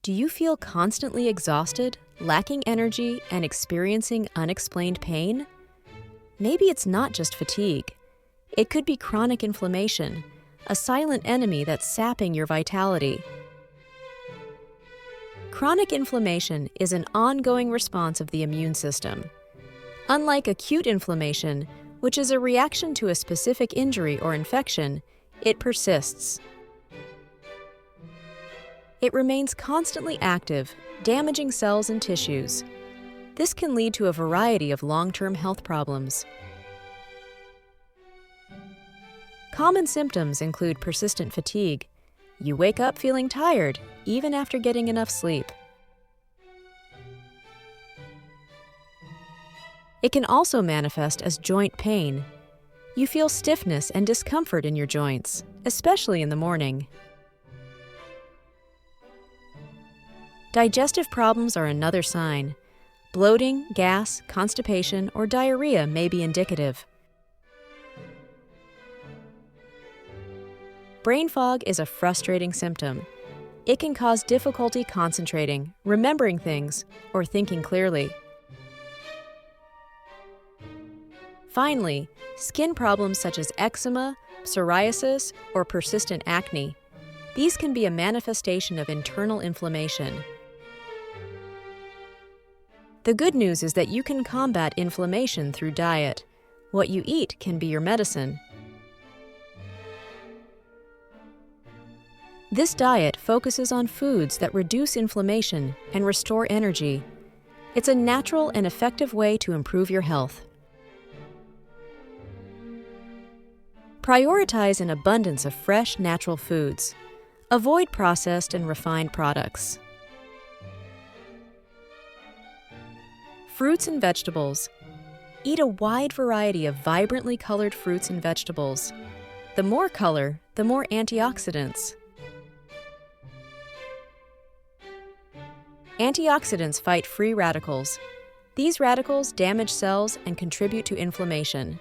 Do you feel constantly exhausted, lacking energy, and experiencing unexplained pain? Maybe it's not just fatigue. It could be chronic inflammation, a silent enemy that's sapping your vitality. Chronic inflammation is an ongoing response of the immune system. Unlike acute inflammation, which is a reaction to a specific injury or infection, it persists. It remains constantly active, damaging cells and tissues. This can lead to a variety of long-term health problems. Common symptoms include persistent fatigue. You wake up feeling tired, even after getting enough sleep. It can also manifest as joint pain. You feel stiffness and discomfort in your joints, especially in the morning. Digestive problems are another sign. Bloating, gas, constipation, or diarrhea may be indicative. Brain fog is a frustrating symptom. It can cause difficulty concentrating, remembering things, or thinking clearly. Finally, skin problems such as eczema, psoriasis, or persistent acne. These can be a manifestation of internal inflammation. The good news is that you can combat inflammation through diet. What you eat can be your medicine. This diet focuses on foods that reduce inflammation and restore energy. It's a natural and effective way to improve your health. Prioritize an abundance of fresh, natural foods. Avoid processed and refined products. Fruits and vegetables. Eat a wide variety of vibrantly colored fruits and vegetables. The more color, the more antioxidants. Antioxidants fight free radicals. These radicals damage cells and contribute to inflammation.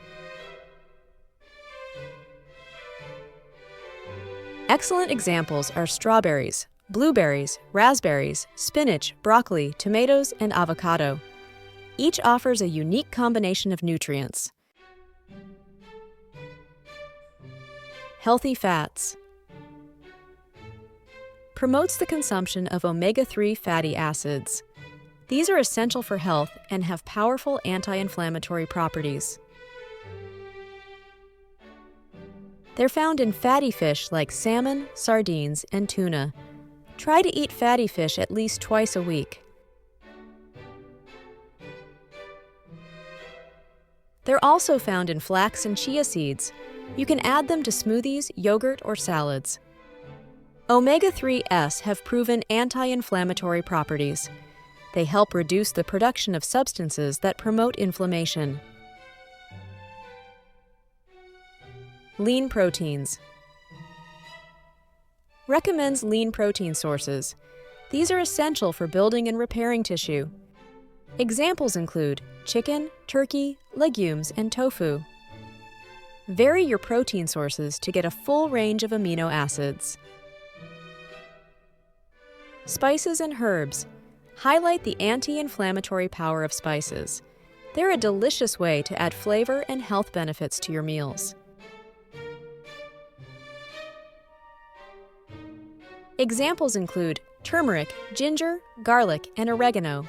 Excellent examples are strawberries, blueberries, raspberries, spinach, broccoli, tomatoes, and avocado. Each offers a unique combination of nutrients. Healthy fats. Promotes the consumption of omega-3 fatty acids. These are essential for health and have powerful anti-inflammatory properties. They're found in fatty fish like salmon, sardines, and tuna. Try to eat fatty fish at least twice a week. They're also found in flax and chia seeds. You can add them to smoothies, yogurt, or salads. Omega-3s have proven anti-inflammatory properties. They help reduce the production of substances that promote inflammation. Lean proteins. Recommends lean protein sources. These are essential for building and repairing tissue. Examples include chicken, turkey, legumes, and tofu. Vary your protein sources to get a full range of amino acids. Spices and herbs. Highlight the anti-inflammatory power of spices. They're a delicious way to add flavor and health benefits to your meals. Examples include turmeric, ginger, garlic, and oregano.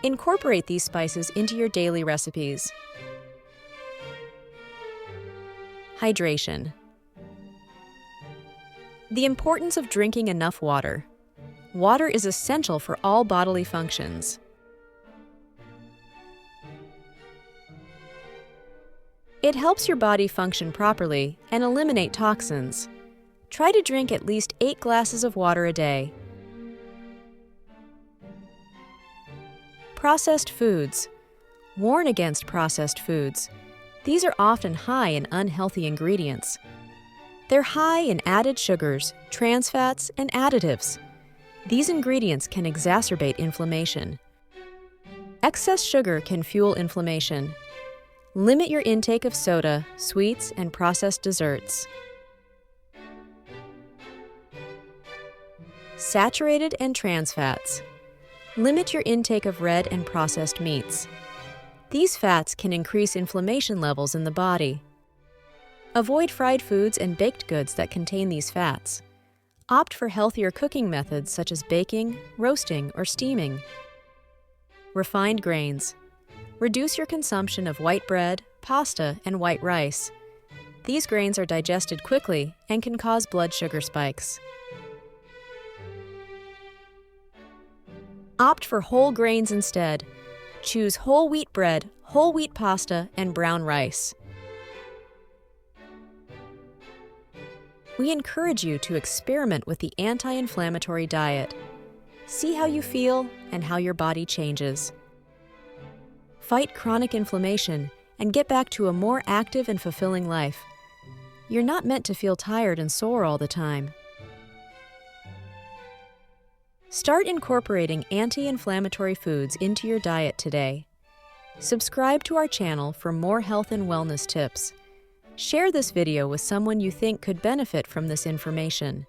Incorporate these spices into your daily recipes. Hydration. The importance of drinking enough water. Water is essential for all bodily functions. It helps your body function properly and eliminate toxins. Try to drink at least 8 glasses of water a day. Processed foods. Warn against processed foods. These are often high in unhealthy ingredients. They're high in added sugars, trans fats, and additives. These ingredients can exacerbate inflammation. Excess sugar can fuel inflammation. Limit your intake of soda, sweets, and processed desserts. Saturated and trans fats. Limit your intake of red and processed meats. These fats can increase inflammation levels in the body. Avoid fried foods and baked goods that contain these fats. Opt for healthier cooking methods such as baking, roasting, or steaming. Refined grains. Reduce your consumption of white bread, pasta, and white rice. These grains are digested quickly and can cause blood sugar spikes. Opt for whole grains instead. Choose whole wheat bread, whole wheat pasta, and brown rice. We encourage you to experiment with the anti-inflammatory diet. See how you feel and how your body changes. Fight chronic inflammation and get back to a more active and fulfilling life. You're not meant to feel tired and sore all the time. Start incorporating anti-inflammatory foods into your diet today. Subscribe to our channel for more health and wellness tips. Share this video with someone you think could benefit from this information.